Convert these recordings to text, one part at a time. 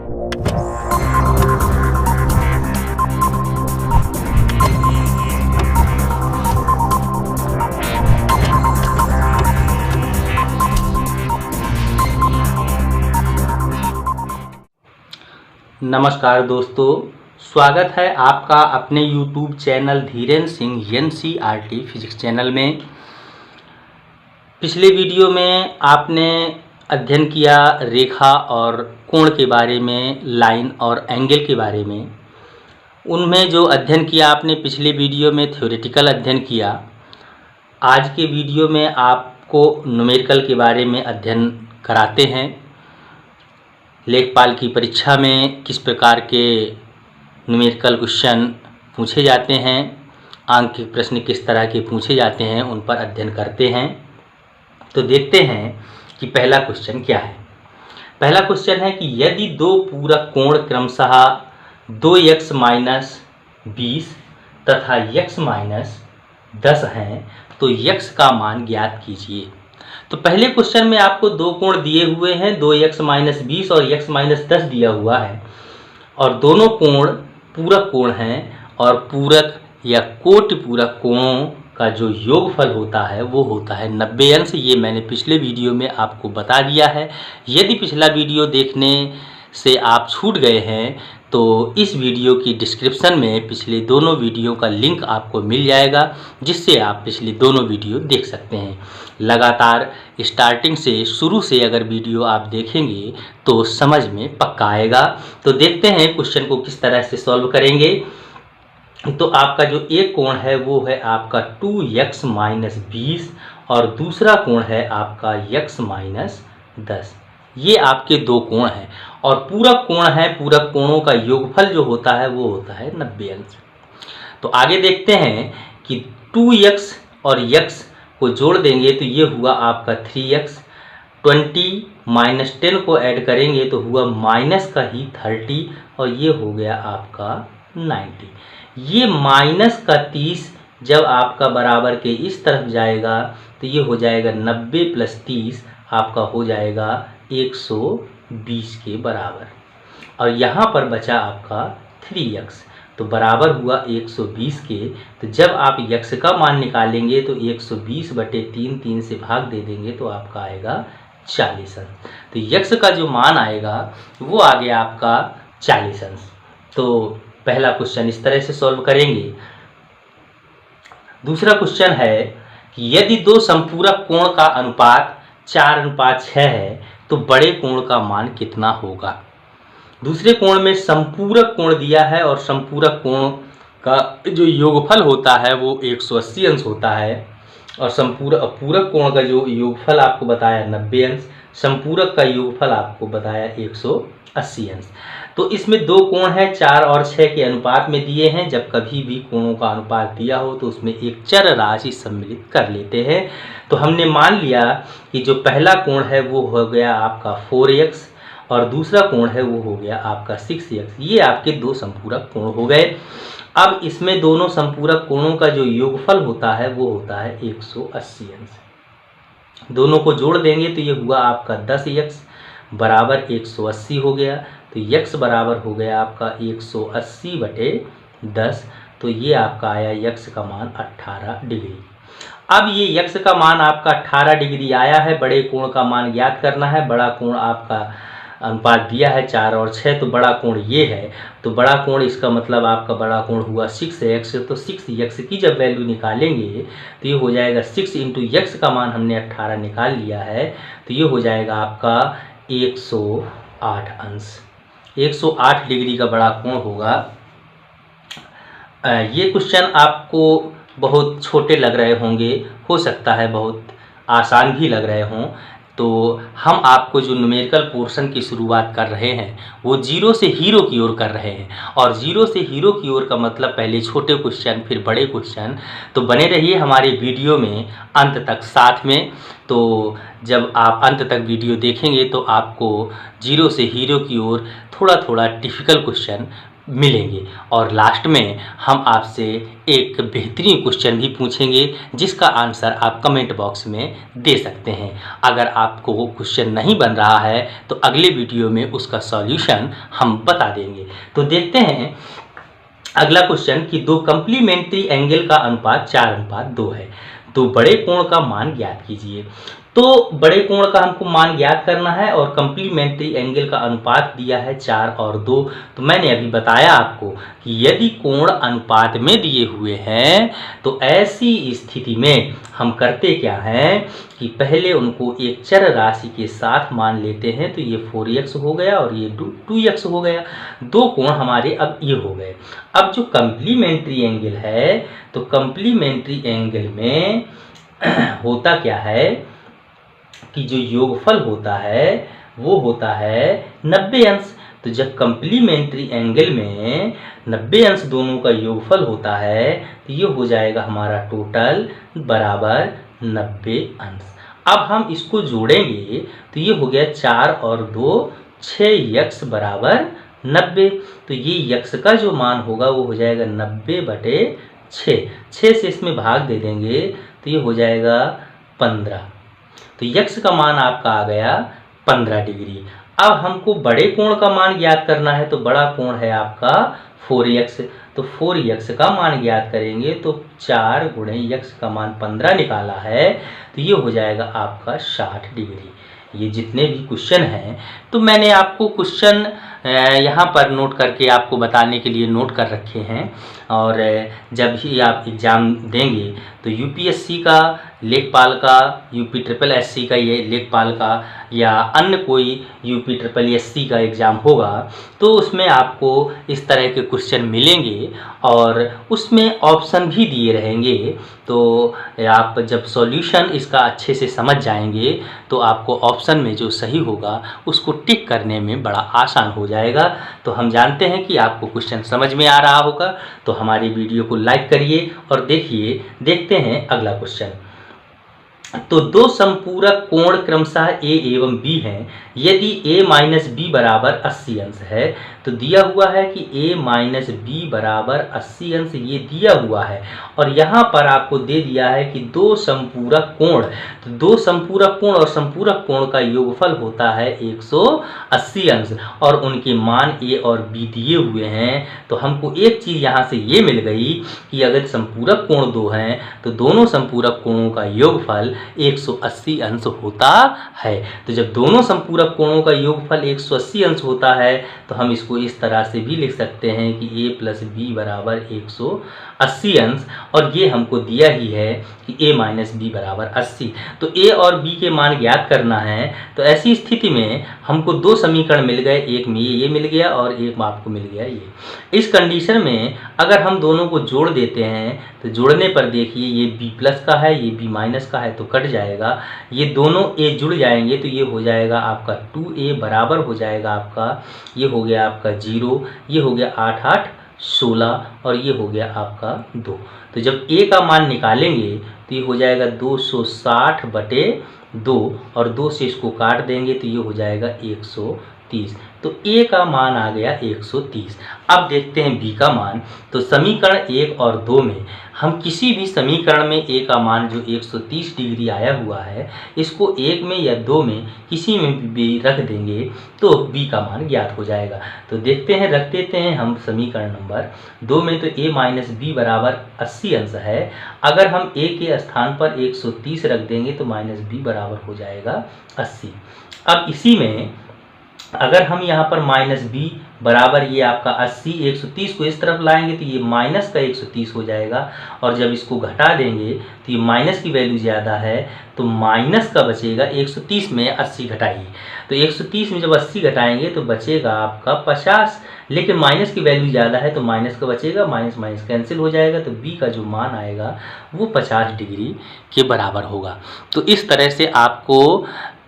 नमस्कार दोस्तों, स्वागत है आपका अपने YouTube channel Dhirendra Singh NCERT physics channel में। पिछले वीडियो में आपने अध्ययन किया रेखा और कोण के बारे में, लाइन और एंगल के बारे में। उनमें जो अध्ययन किया आपने पिछले वीडियो में थ्योरेटिकल अध्ययन किया। आज के वीडियो में आपको न्यूमेरिकल के बारे में अध्ययन कराते हैं। लेखपाल की परीक्षा में किस प्रकार के न्यूमेरिकल क्वेश्चन पूछे जाते हैं, अंक के प्रश्न किस तरह के पूछे जाते हैं, उन पर अध्ययन करते हैं। तो देखते हैं कि पहला क्वेश्चन क्या है। पहला क्वेश्चन है कि यदि दो पूरक कोण क्रमशः 2x - 20 तथा x - 10 हैं तो x का मान ज्ञात कीजिए। तो पहले क्वेश्चन में आपको दो कोण दिए हुए हैं, 2x - 20 और x - 10 दिया हुआ है, और दोनों कोण पूरक कोण हैं, और पूरक या कोटि पूरक कोणों का जो योगफल होता है वो होता है 90 अंश। ये मैंने पिछले वीडियो में आपको बता दिया है। यदि पिछला वीडियो देखने से आप छूट गए हैं तो इस वीडियो की डिस्क्रिप्शन में पिछले दोनों वीडियो का लिंक आपको मिल जाएगा, जिससे आप पिछले दोनों वीडियो देख सकते हैं। लगातार स्टार्टिंग से, शुरू से अगर वीडियो आप देखेंगे तो समझ में पक्का आएगा। तो देखते हैं क्वेश्चन को किस तरह से सॉल्व करेंगे। तो आपका जो एक कोण है वो है आपका 2x - 20 और दूसरा कोण है आपका x - 10। ये आपके दो कोण हैं और पूरक कोण है। पूरक कोणों का योगफल जो होता है वो होता है 90 अंश। तो आगे देखते हैं कि 2x और x को जोड़ देंगे तो ये हुआ आपका 3x। 20 - 10 को ऐड करेंगे तो हुआ माइनस का ही 30 और ये हो गया आपका 90। ये माइनस का 30 जब आपका बराबर के इस तरफ जाएगा तो ये हो जाएगा 90 + 30 आपका हो जाएगा 120 के बराबर, और यहाँ पर बचा आपका 3x तो बराबर हुआ 120 के। तो जब आप x का मान निकालेंगे तो 120/3 3 से भाग दे देंगे तो आपका आएगा 40 अंश। तो x का जो मान आएगा वो आ गया आपका 40 अंश। तो पहला क्वेश्चन इस तरह से सॉल्व करेंगे। दूसरा क्वेश्चन है कि यदि दो संपूरक कोण का अनुपात 4:6 है तो बड़े कोण का मान कितना होगा। दूसरे कोण में संपूरक कोण दिया है और संपूरक कोण का जो योगफल होता है वो 180 अंश होता है, और पूरक कोण का जो योगफल आपको बताया 90 अंश, संपूरक का योगफल आपको बताया 180 अंश। तो इसमें दो कोण हैं 4 और 6 के अनुपात में दिए हैं। जब कभी भी कोणों का अनुपात दिया हो तो उसमें एक चर राशि सम्मिलित कर लेते हैं। तो हमने मान लिया कि जो पहला कोण है वो हो गया आपका 4x और दूसरा कोण है वो हो गया आपका 6x। ये आपके दो संपूरक कोण हो गए। अब इसमें दोनों संपूरक कोणों का जो योगफल होता है वो होता है 180 अंश। दोनों को जोड़ देंगे तो ये हुआ आपका 10x बराबर 180 हो गया। तो x बराबर हो गया आपका 180/10। तो ये आपका आया x का मान 18 डिग्री। अब ये x का मान आपका 18 डिग्री आया है। बड़े कोण का मान ज्ञात करना है। बड़ा कोण आपका अनुपात दिया है 4 और 6, तो बड़ा कोण ये है। तो बड़ा कोण इसका मतलब आपका बड़ा कोण हुआ 6x। तो 6x की जब वैल्यू निकालेंगे तो ये हो जाएगा 6 × x का मान हमने 18 निकाल लिया है, तो ये हो जाएगा आपका 108 अंश। 108 डिग्री का बड़ा कोण होगा। ये क्वेश्चन आपको बहुत छोटे लग रहे होंगे, हो सकता है बहुत आसान भी लग रहे हों। तो हम आपको जो न्यूमेरिकल पोर्शन की शुरुआत कर रहे हैं वो 0 से हीरो की ओर कर रहे हैं, और 0 से हीरो की ओर का मतलब पहले छोटे क्वेश्चन फिर बड़े क्वेश्चन। तो बने रहिए हमारे वीडियो में अंत तक साथ में। तो जब आप अंत तक वीडियो देखेंगे तो आपको 0 से हीरो की ओर थोड़ा थोड़ा डिफ़िकल्ट क्वेश्चन मिलेंगे। और लास्ट में हम आपसे एक बेहतरीन क्वेश्चन भी पूछेंगे जिसका आंसर आप कमेंट बॉक्स में दे सकते हैं। अगर आपको वो क्वेश्चन नहीं बन रहा है तो अगले वीडियो में उसका सॉल्यूशन हम बता देंगे। तो देखते हैं अगला क्वेश्चन कि दो कंप्लीमेंट्री एंगल का अनुपात 4:2 है, तो बड़े कोण का मान ज्ञात कीजिए। तो बड़े कोण का हमको मान ज्ञात करना है और कंप्लीमेंट्री एंगल का अनुपात दिया है 4 और 2। तो मैंने अभी बताया आपको कि यदि कोण अनुपात में दिए हुए हैं तो ऐसी स्थिति में हम करते क्या हैं कि पहले उनको एक चर राशि के साथ मान लेते हैं। तो ये 4x हो गया और ये 2x हो गया। दो कोण हमारे अब ये हो गए। अब जो कंप्लीमेंट्री एंगल है तो कंप्लीमेंट्री एंगल में होता क्या है कि जो योगफल होता है वो होता है 90 अंश। तो जब कंप्लीमेंट्री एंगल में 90 अंश दोनों का योगफल होता है तो ये हो जाएगा हमारा टोटल बराबर 90 अंश। अब हम इसको जोड़ेंगे तो ये हो गया 4 और 2 6x बराबर 90। तो ये यक्स का जो मान होगा वो हो जाएगा 90/6। 6 से इसमें भाग दे देंगे तो ये हो जाएगा 15। तो यक्स का मान आपका आ गया 15 डिग्री। अब हमको बड़े कोण का मान ज्ञात करना है। तो बड़ा कोण है आपका 4x। तो 4x का मान ज्ञात करेंगे तो 4 गुणे x का मान 15 निकाला है तो ये हो जाएगा आपका 60 डिग्री। ये जितने भी क्वेश्चन हैं तो मैंने आपको क्वेश्चन यहाँ पर नोट करके आपको बताने के लिए नोट कर रखे हैं। और जब भी आप एग्ज़ाम देंगे तो यूपीएससी का, लेखपाल का, यूपी ट्रिपल एससी का, ये लेखपाल का या अन्य कोई यूपी ट्रिपल एससी का एग्ज़ाम होगा तो उसमें आपको इस तरह के क्वेश्चन मिलेंगे और उसमें ऑप्शन भी दिए रहेंगे। तो आप जब सॉल्यूशन इसका अच्छे से समझ जाएंगे तो आपको ऑप्शन में जो सही होगा उसको टिक करने में बड़ा आसान हो जाएगा। तो हम जानते हैं कि आपको क्वेश्चन समझ में आ रहा होगा। तो हमारी वीडियो को लाइक करिए और देखते हैं अगला क्वेश्चन। तो दो संपूरक कोण क्रमशः a एवं b हैं। यदि a माइनस बी बराबर 80 अंश है तो दिया हुआ है कि a माइनस बी बराबर 80 अंश, ये दिया हुआ है। और यहाँ पर आपको दे दिया है कि दो संपूरक कोण, तो दो संपूरक कोण और संपूरक कोण का योगफल होता है 180 अंश और उनके मान a और b दिए हुए हैं। तो हमको एक चीज़ यहाँ से ये मिल गई कि अगर संपूरक कोण दो हैं तो दोनों संपूरक कोणों का योगफल 180 अंश होता है। तो जब दोनों संपूरक कोणों का योगफल 180 अंश होता है तो हम इसको इस तरह से भी लिख सकते हैं कि a प्लस बी बराबर 180 अंश। और ये हमको दिया ही है कि a माइनस बी बराबर 80। तो a और b के मान ज्ञात करना है। तो ऐसी स्थिति में हमको दो समीकरण मिल गए, एक में ये मिल गया और एक में आपको मिल गया ये। इस कंडीशन में अगर हम दोनों को जोड़ देते हैं तो जोड़ने पर देखिए ये b प्लस का है, ये b माइनस का है तो कट जाएगा। ये दोनों a जुड़ जाएंगे तो ये हो जाएगा आपका 2a बराबर हो जाएगा आपका, ये हो गया आपका 0, ये हो गया 8 8 16 और ये हो गया आपका 2। तो जब a का मान निकालेंगे तो ये हो जाएगा 260/2 और 2 से इसको काट देंगे तो ये हो जाएगा 130। तो a का मान आ गया 130। अब देखते हैं b का मान। तो समीकरण 1 और 2 में हम किसी भी समीकरण में a का मान जो 130 डिग्री आया हुआ है इसको 1 में या 2 में किसी में भी रख देंगे तो b का मान ज्ञात हो जाएगा। तो देखते हैं, रख देते हैं हम समीकरण नंबर 2 में। तो a माइनस बी बराबर 80 अंश है। अगर हम a के स्थान पर 130 रख देंगे तो माइनस बी बराबर हो जाएगा 80। अब इसी में अगर हम यहाँ पर माइनस बी बराबर ये आपका 80, 130 को इस तरफ लाएंगे तो ये माइनस का 130 हो जाएगा। और जब इसको घटा देंगे तो ये माइनस की वैल्यू ज़्यादा है तो माइनस का बचेगा 130 में 80 घटाइए। तो 130 में जब 80 घटाएंगे तो बचेगा आपका 50, लेकिन माइनस की वैल्यू ज़्यादा है तो माइनस का बचेगा, माइनस माइनस कैंसिल हो जाएगा। तो बी का जो मान आएगा वो 50 डिग्री के बराबर होगा। तो इस तरह से आपको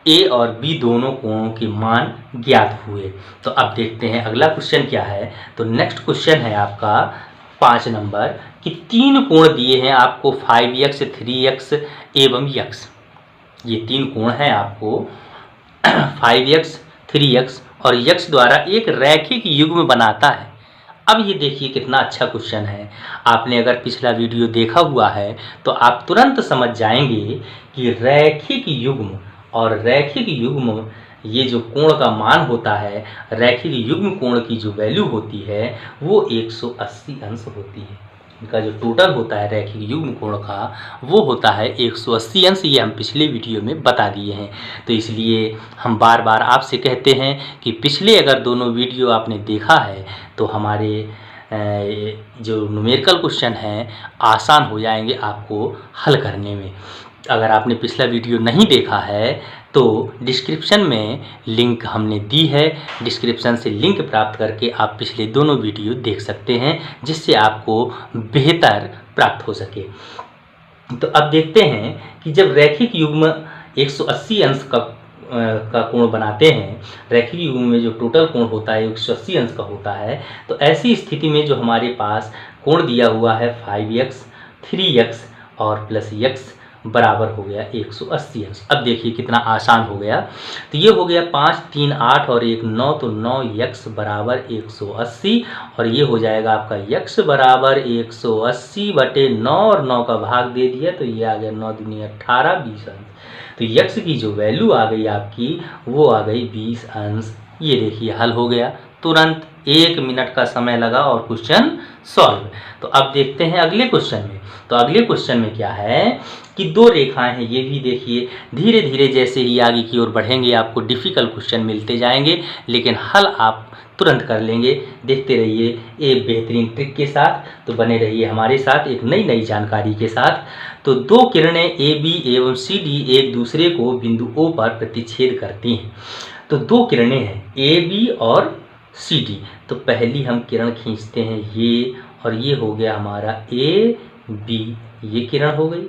a और b दोनों कोणों के मान ज्ञात हुए। तो अब देखते हैं अगला क्वेश्चन क्या है। तो नेक्स्ट क्वेश्चन है आपका 5 नंबर कि तीन कोण दिए हैं आपको 5x 3x एवं x। ये तीन कोण हैं आपको 5x 3x और x द्वारा एक रैखिक युग्म बनाता है। अब ये देखिए कितना अच्छा क्वेश्चन है। आपने अगर पिछला वीडियो देखा हुआ है तो आप तुरंत समझ जाएंगे कि रैखिक युग्म और रैखिक युग्म ये जो कोण का मान होता है, रैखिक युग्म कोण की जो वैल्यू होती है वो 180 अंश होती है। इनका जो टोटल होता है रैखिक युग्म कोण का वो होता है 180 अंश। ये हम पिछले वीडियो में बता दिए हैं। तो इसलिए हम बार बार आपसे कहते हैं कि पिछले अगर दोनों वीडियो आपने देखा है तो हमारे जो न्यूमेरिकल क्वेश्चन हैं आसान हो जाएंगे आपको हल करने में। अगर आपने पिछला वीडियो नहीं देखा है तो डिस्क्रिप्शन में लिंक हमने दी है, डिस्क्रिप्शन से लिंक प्राप्त करके आप पिछले दोनों वीडियो देख सकते हैं, जिससे आपको बेहतर प्राप्त हो सके। तो अब देखते हैं कि जब रैखिक युग्म 180 अंश का कोण बनाते हैं, रैखिक युग्म में जो टोटल कोण होता है 180 अंश का होता है, तो ऐसी स्थिति में जो हमारे पास कोण दिया हुआ है 5x 3x और प्लस x बराबर हो गया 180 अंश। अब देखिए कितना आसान हो गया। तो ये हो गया 5 3 8 और 1 9, तो 9x बराबर 180 और ये हो जाएगा आपका x बराबर 180 बटे 9 और 9 का भाग दे दिया तो ये आ गया 9 दूनी 18 20 अंश। तो x की जो वैल्यू आ गई आपकी वो आ गई 20 अंश। ये देखिए हल हो गया तुरंत, 1 मिनट का समय लगा और क्वेश्चन सॉल्व। तो अब देखते हैं अगले क्वेश्चन में। तो अगले क्वेश्चन में क्या है कि दो रेखाएं हैं। ये भी देखिए धीरे धीरे जैसे ही आगे की ओर बढ़ेंगे आपको डिफ़िकल्ट क्वेश्चन मिलते जाएंगे, लेकिन हल आप तुरंत कर लेंगे। देखते रहिए एक बेहतरीन ट्रिक के साथ। तो बने रहिए हमारे साथ एक नई नई जानकारी के साथ। तो दो किरणें ए बी एवं सी डी एक दूसरे को बिंदु ओ पर प्रतिच्छेद करती हैं। तो दो किरणें हैं ए बी और सी डी। तो पहली हम किरण खींचते हैं ये, और ये हो गया हमारा ए बी, ये किरण हो गई।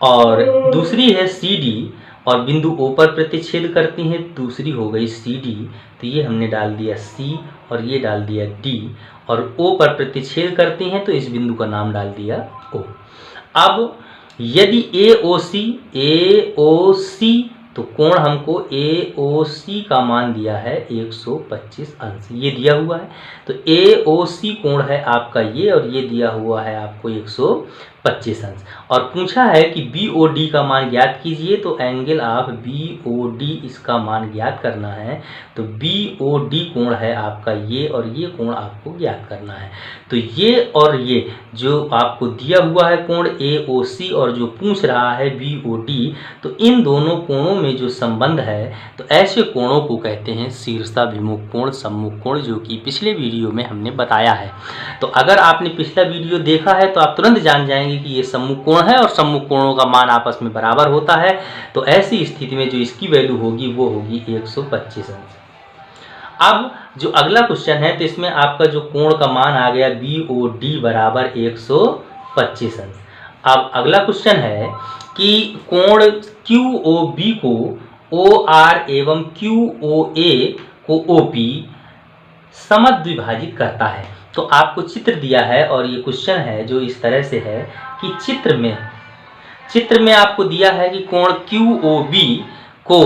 और दूसरी है सी डी और बिंदु ओ पर प्रतिच्छेद करती हैं, दूसरी हो गई सी डी। तो ये हमने डाल दिया सी और ये डाल दिया डी, और ओ पर प्रतिच्छेद करती हैं तो इस बिंदु का नाम डाल दिया ओ। अब यदि ए ओ सी तो कोण हमको ए ओ सी का मान दिया है 125 अंश, ये दिया हुआ है। तो ए ओ सी कोण है आपका ये, और ये दिया हुआ है आपको 125 अंश। और पूछा है कि बी ओ डी का मान ज्ञात कीजिए, तो angle of B O D इसका मान ज्ञात करना है। तो बी ओ डी कोण है आपका ये, और ये कोण आपको ज्ञात करना है। तो ये और ये जो आपको दिया हुआ है कोण ए ओ सी और जो पूछ रहा है बी ओ डी, तो इन दोनों कोणों में जो संबंध है तो ऐसे कोणों को कहते हैं शीर्षाभिमुख कोण, सम्मुख कोण, जो कि पिछले वीडियो में हमने बताया है। तो अगर आपने पिछला वीडियो देखा है तो आप तुरंत जान जाएंगे कि ये सम्मुख कोण है और सम्मुख कोणों का मान आपस में बराबर होता है। तो ऐसी स्थिति में जो इसकी वैल्यू होगी वो होगी 125 अंश। अब जो अगला क्वेश्चन है तो इसमें आपका जो कोण का मान आ गया बी ओ डी बराबर 125 अंश। अब अगला क्वेश्चन है कि कोण क्यू ओ बी को ओ आर एवं क्यू ओ ए को ओ पी समद्विभाजित करता है। तो आपको चित्र दिया है और ये क्वेश्चन है जो इस तरह से है कि चित्र में आपको दिया है कि कोण क्यू ओ बी को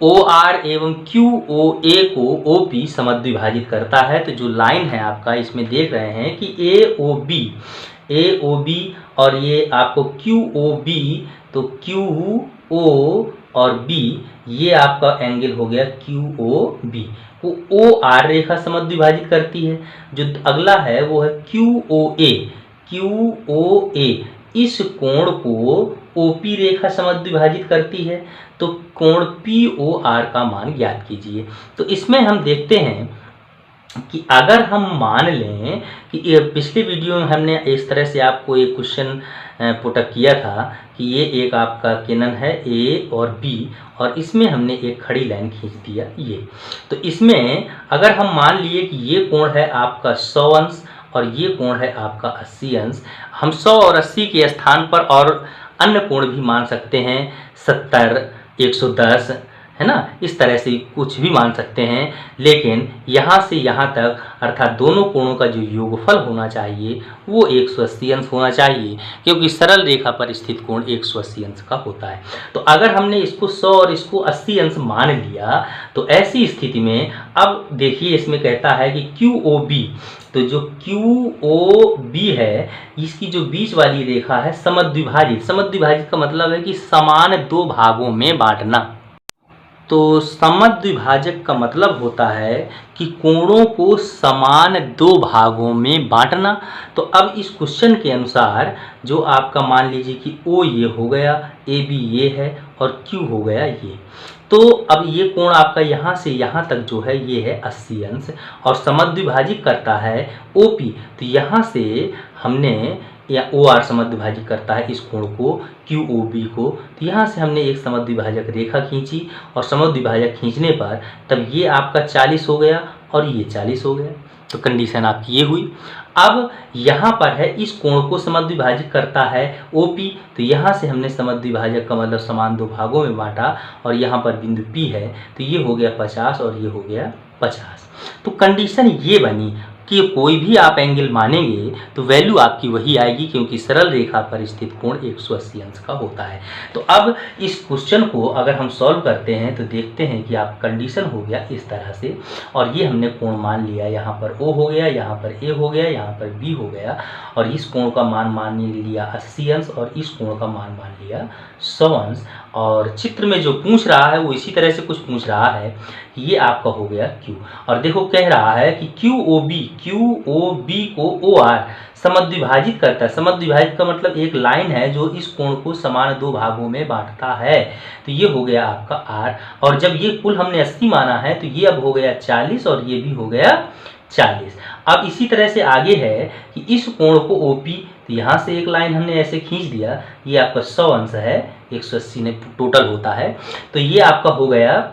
ओ आर एवं क्यू ओ ए को ओ पी समद्विभाजित करता है। तो जो लाइन है आपका इसमें देख रहे हैं कि ए ओ बी और ये आपको क्यू ओ बी, तो क्यू ओ और बी ये आपका एंगल हो गया क्यू ओ बी को ओ आर रेखा समद्विभाजित करती है। जो अगला है वो है क्यू ओ ए इस कोण को ओपी रेखा समद्विभाजित करती है। तो कोण पी ओ आर का मान ज्ञात कीजिए। तो इसमें हम देखते हैं कि अगर हम मान लें कि पिछले वीडियो में हमने इस तरह से आपको एक क्वेश्चन पुटअप किया था कि ये एक आपका किरण है ए और बी, और इसमें हमने एक खड़ी लाइन खींच दिया ये। तो इसमें अगर हम मान लिए कि ये कोण है आपका 100 अंश और ये कोण है आपका 80 अंश, हम 100 और 80 के स्थान पर और अन्य कोण भी मान सकते हैं, 70, 110, है ना। इस तरह से कुछ भी मान सकते हैं, लेकिन यहाँ से यहाँ तक अर्थात दोनों कोणों का जो योगफल होना चाहिए वो 180 अंश होना चाहिए, क्योंकि सरल रेखा पर स्थित कोण 180 अंश का होता है। तो अगर हमने इसको 100 और इसको 80 अंश मान लिया तो ऐसी स्थिति में अब देखिए इसमें कहता है कि QOB, तो जो QOB है इसकी जो बीच वाली रेखा है समद्विभाजित। समद्विभाजित का मतलब है कि समान दो भागों में बांटना। तो समद्विभाजक का मतलब होता है कि कोणों को समान दो भागों में बांटना। तो अब इस क्वेश्चन के अनुसार जो आपका मान लीजिए कि O ये हो गया, AB ये है और Q हो गया ये, तो अब ये कोण आपका यहाँ से यहाँ तक जो है ये है 80 अंश और समद्विभाजित करता है OP। तो यहाँ से हमने या OR समद्विभाजित करता है इस कोण को QOB को। तो यहाँ से हमने एक समद्विभाजक रेखा खींची और समद्विभाजक खींचने पर तब ये आपका 40 हो गया और ये 40 हो गया। तो कंडीशन आपकी ये हुई। अब यहाँ पर है इस कोण को समद्विभाजित करता है OP, तो यहाँ से हमने समद्विभाजक का मतलब समान दो भागों में बांटा और यहाँ पर बिंदु P है, तो ये हो गया 50 और ये हो गया 50। तो कंडीशन ये बनी कि कोई भी आप एंगल मानेंगे तो वैल्यू आपकी वही आएगी, क्योंकि सरल रेखा पर स्थित कोण 180 अंश का होता है। तो अब इस क्वेश्चन को अगर हम सॉल्व करते हैं तो देखते हैं कि आप कंडीशन हो गया इस तरह से, और ये हमने कोण मान लिया, यहाँ पर O हो गया, यहाँ पर A हो गया, यहाँ पर B हो गया, और इस कोण का मान लिया 80 अंश और इस कोण का मान लिया 100 अंश। और चित्र में जो पूछ रहा है वो इसी तरह से कुछ पूछ रहा है, ये आपका हो गया Q। और देखो कह रहा है कि QOB को OR समद्विभाजित करता है। समद्विभाजित का मतलब एक लाइन है जो इस कोण को समान दो भागों में बांटता है, तो ये हो गया आपका R। और जब ये कुल हमने 80 माना है तो ये अब हो गया 40 और ये भी हो गया 40। अब इसी तरह से आगे है कि इस कोण को OP, तो यहाँ से एक लाइन हमने ऐसे खींच दिया, ये आपका 100 अंश है, 180 में टोटल होता है, तो ये आपका हो गया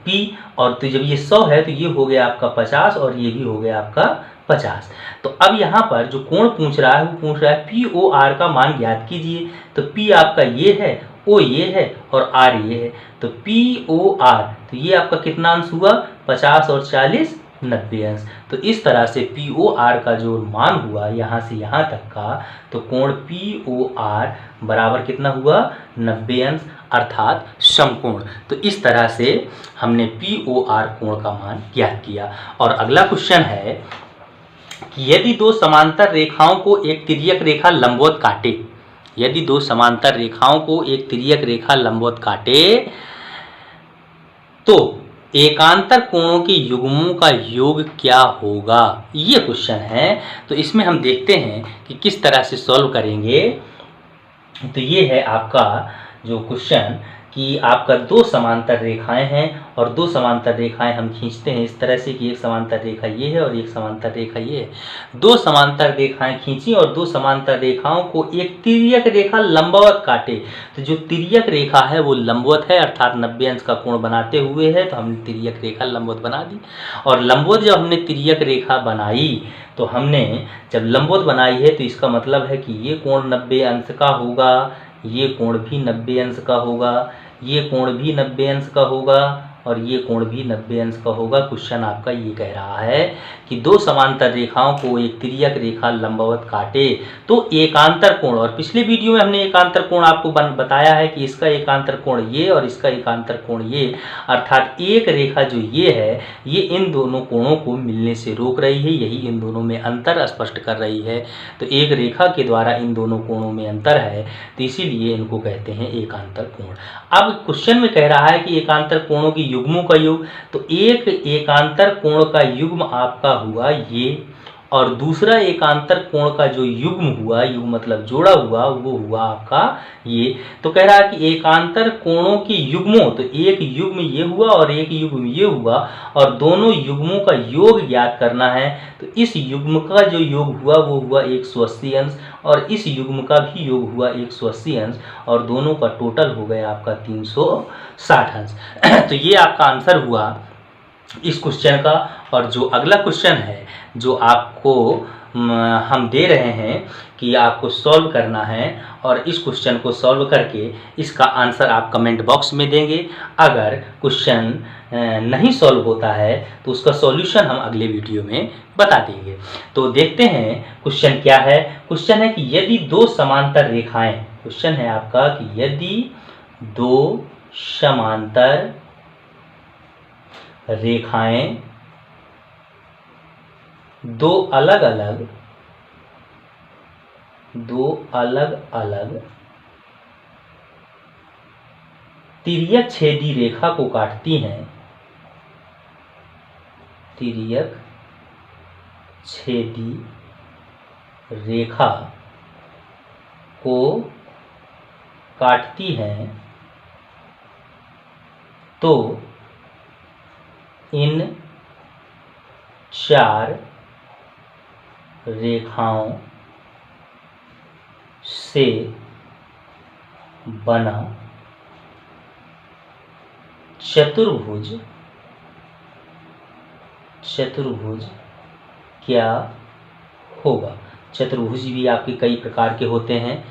P। और तो जब ये 100 है तो ये हो गया आपका 50 और ये भी हो गया आपका 50। तो अब यहाँ पर जो कोण पूछ रहा है वो पूछ रहा है POR का मान ज्ञात कीजिए। तो P आपका ये है, O ये है और R ये है, तो POR, तो ये आपका कितना अंश हुआ 50 और 40 90 अंश। तो इस तरह से POR का जो मान हुआ यहाँ से यहाँ तक का, तो कोण POR बराबर कितना हुआ 90 अंश अर्थात समकोण। तो इस तरह से हमने POR कोण का मान ज्ञात किया। और अगला क्वेश्चन है कि यदि दो समांतर रेखाओं को एक तिर्यक रेखा लंबवत काटे, यदि दो समांतर रेखाओं को एक तिर्यक रेखा लंबवत काटे तो एकांतर कोणों के युग्मों का योग क्या होगा, ये क्वेश्चन है। तो इसमें हम देखते हैं कि किस तरह से सॉल्व करेंगे। तो ये है आपका जो क्वेश्चन कि आपका दो समांतर रेखाएं हैं और दो समांतर रेखाएं हम खींचते हैं इस तरह से कि एक समांतर रेखा ये है और एक समांतर रेखा ये है। दो समांतर रेखाएं खींची और दो समांतर रेखाओं को एक तिर्यक रेखा लंबवत काटे। तो जो तिर्यक रेखा है वो लंबवत है अर्थात 90 अंश का कोण बनाते हुए है, तो हमने तिर्यक रेखा लंबवत बना दी। और लंबवत जब हमने तिर्यक रेखा बनाई तो हमने जब लंबवत बनाई है तो इसका मतलब है कि ये कोण 90 अंश का होगा, ये कोण भी 90 अंश का होगा, ये कोण भी 90 अंश का होगा और ये कोण भी 90 अंश का होगा। क्वेश्चन आपका ये कह रहा है कि दो समांतर रेखाओं को एक तिर्यक रेखा लंबवत काटे तो एकांतर कोण, और पिछले वीडियो में हमने एकांतर कोण आपको बताया है कि इसका एकांतर कोण ये और इसका एकांतर कोण ये, अर्थात एक रेखा जो ये है ये इन दोनों कोणों को मिलने से रोक रही है, यही इन दोनों में अंतर स्पष्ट कर रही है। तो एक रेखा के द्वारा इन दोनों कोणों में अंतर है, तो इसीलिए इनको कहते हैं एकांतर कोण। अब क्वेश्चन में कह रहा है कि एकांतर कोणों की युग्मों का योग, तो एक एकांतर कोण का युग्म आपका हुआ ये और दूसरा एकांतर कोण का जो युग्म हुआ, युग्म मतलब जोड़ा हुआ, वो हुआ आपका ये। तो कह रहा है कि एकांतर कोणों की युग्मों, तो एक युग्म ये हुआ और एक युग्म ये हुआ और दोनों युग्मों का योग ज्ञात करना है। तो इस युग्म का जो योग हुआ वो हुआ 180 अंश और इस युग्म का भी योग हुआ 180 अंश और दोनों का टोटल हो गया आपका 360 अंश। तो ये आपका आंसर हुआ इस क्वेश्चन का। और जो अगला क्वेश्चन है जो आपको हम दे रहे हैं कि आपको सॉल्व करना है और इस क्वेश्चन को सॉल्व करके इसका आंसर आप कमेंट बॉक्स में देंगे। अगर क्वेश्चन नहीं सॉल्व होता है तो उसका सॉल्यूशन हम अगले वीडियो में बता देंगे। तो देखते हैं क्वेश्चन क्या है। क्वेश्चन है कि यदि दो समांतर रेखाएं, क्वेश्चन है आपका कि यदि दो समांतर रेखाएं दो अलग अलग तिर्यक छेदी रेखा को काटती हैं, तिर्यक छेदी रेखा को काटती हैं, तो इन चार रेखाओं से बना चतुर्भुज क्या होगा। चतुर्भुज भी आपके कई प्रकार के होते हैं,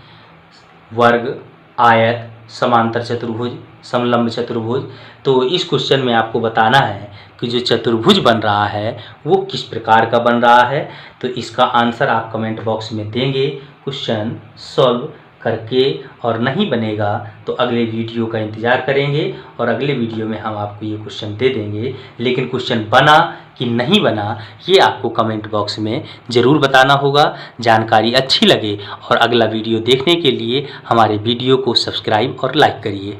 वर्ग, आयत, समांतर चतुर्भुज, समलंब चतुर्भुज। तो इस क्वेश्चन में आपको बताना है कि जो चतुर्भुज बन रहा है वो किस प्रकार का बन रहा है। तो इसका आंसर आप कमेंट बॉक्स में देंगे क्वेश्चन सॉल्व करके, और नहीं बनेगा तो अगले वीडियो का इंतज़ार करेंगे और अगले वीडियो में हम आपको ये क्वेश्चन दे देंगे। लेकिन क्वेश्चन बना कि नहीं बना ये आपको कमेंट बॉक्स में ज़रूर बताना होगा। जानकारी अच्छी लगे और अगला वीडियो देखने के लिए हमारे वीडियो को सब्सक्राइब और लाइक करिए।